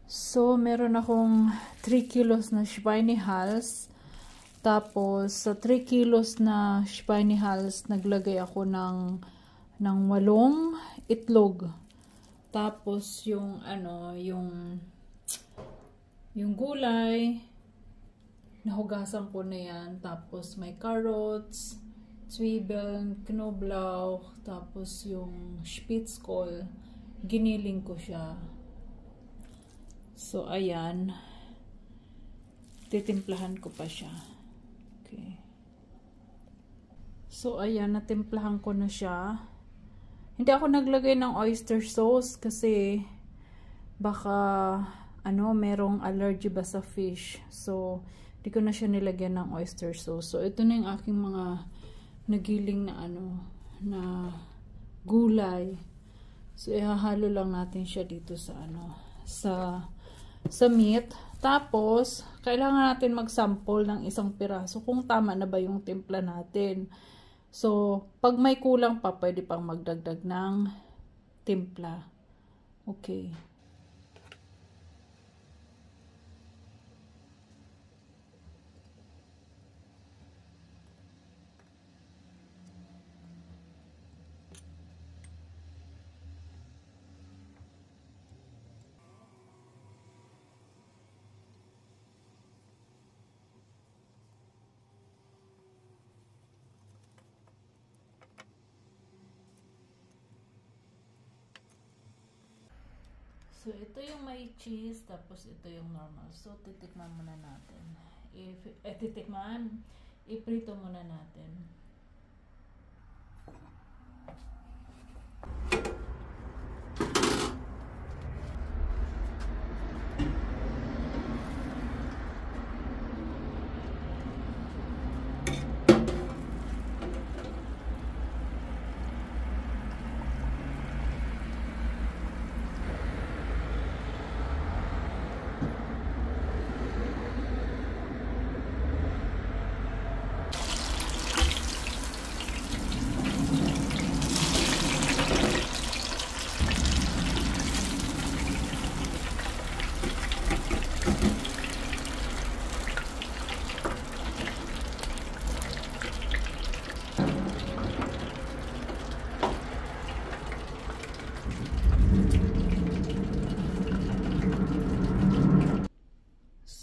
So, meron akong 3 kilos na Schweinehals. Tapos, sa 3 kilos na Schweinehals, naglagay ako ng 8 itlog. Tapos, yung gulay, nahugasan ko na yan. Tapos, may carrots, zwiebeln, knoblauch, tapos yung Spitzkohl, giniling ko siya. So, ayan. Titimplahan ko pa siya. Okay. So, ayan. Natimplahan ko na siya. Hindi ako naglagay ng oyster sauce kasi baka, merong allergy ba sa fish. So, di ko na siya nilagyan ng oyster sauce. So, ito na yung aking mga nagiling na na gulay. So, ihahalo lang natin siya dito sa sa meat. Tapos, kailangan natin mag-sample ng isang piraso kung tama na ba yung timpla natin. So, pag may kulang pa, pwede pang magdagdag ng timpla. Okay. So, ito yung may cheese, tapos ito yung normal. So, titikman muna natin. Iprito muna natin.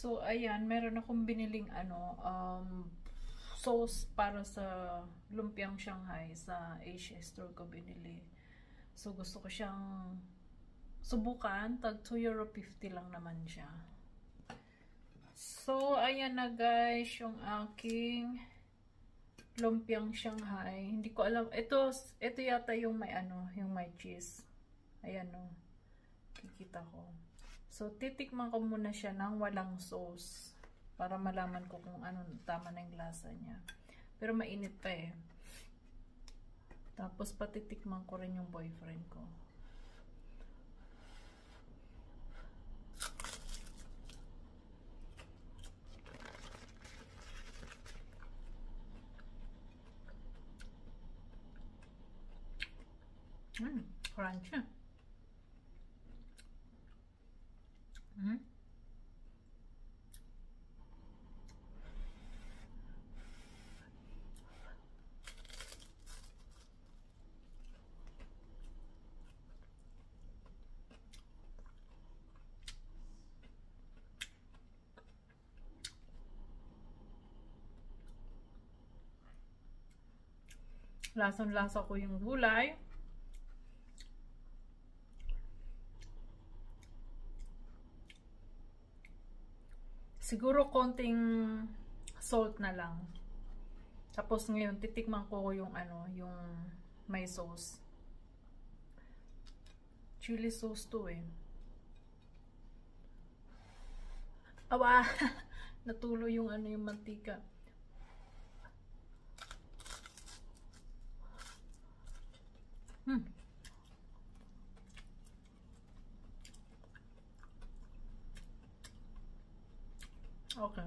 So, ayan, meron akong biniling sauce para sa lumpiang Shanghai sa Asia Store ko binili. So, gusto ko siyang subukan. Tag €2.50 lang naman siya. So, ayan na guys, yung aking lumpiang Shanghai. Hindi ko alam. Ito yata yung yung may cheese. Ayan o. Kikita ko. So, titikman ko muna siya ng walang sauce para malaman ko kung tama na yung lasa niya. Pero mainit pa eh. Tapos, patitikman ko rin yung boyfriend ko. Crunchy. Lasang-lasa ko yung gulay. Siguro konting salt na lang. Tapos ngayon titikman ko yung yung may sauce. Chili sauce to eh. Awa, natulo yung yung mantika. Okay.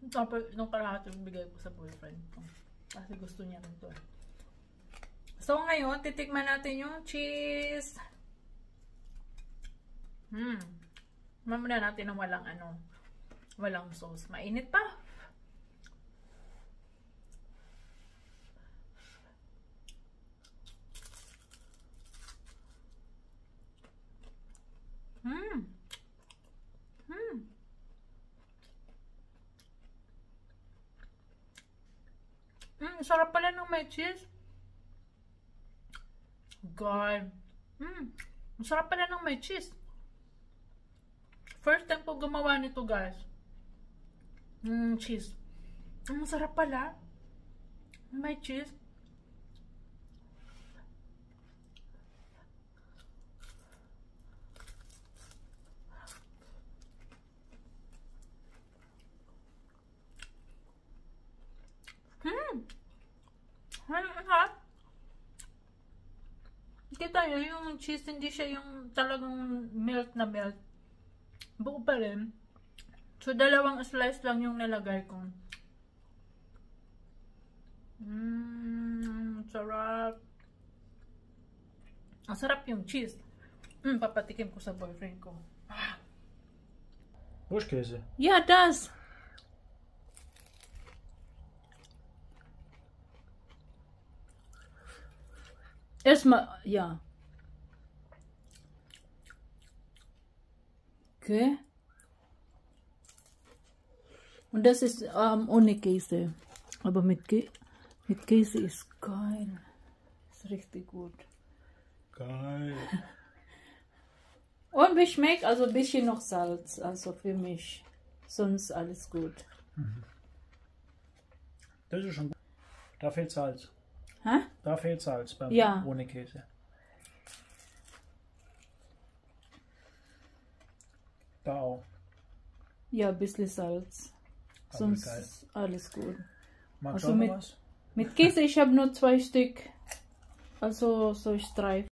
Tapos, nung kalahati yung bigay ko sa boyfriend ko. Kasi gusto niya rin to. So, ngayon, titikman natin yung cheese. Mamuna natin ng walang walang sauce. Mainit pa. Sarap pala ng may cheese. God. Ang sarap pala ng may cheese. First time po gumawa nito, guys. Cheese. Ang sarap pala. May cheese. Kita nyo, yung cheese, hindi siya yung talagang melt na melt. Buo pa rin. So, 2 slice lang yung nilagay ko. Sarap. Ang sarap yung cheese. Papatikim ko sa boyfriend ko. Buschkäse. Yeah, das. Erstmal, ja. Okay. Und das ist ohne Käse. Aber mit Käse ist geil. Ist richtig gut. Geil. Und wie schmeckt? Also ein bisschen noch Salz. Also für mich. Sonst alles gut. Das ist schon gut. Da fehlt Salz. Hä? Da fehlt Salz beim ohne Käse. Da auch. Ja, ein bisschen Salz. Aber Sonst geil. ist alles gut. Magst Also du noch was? mit Käse, ich habe nur 2 Stück. Also so Streif.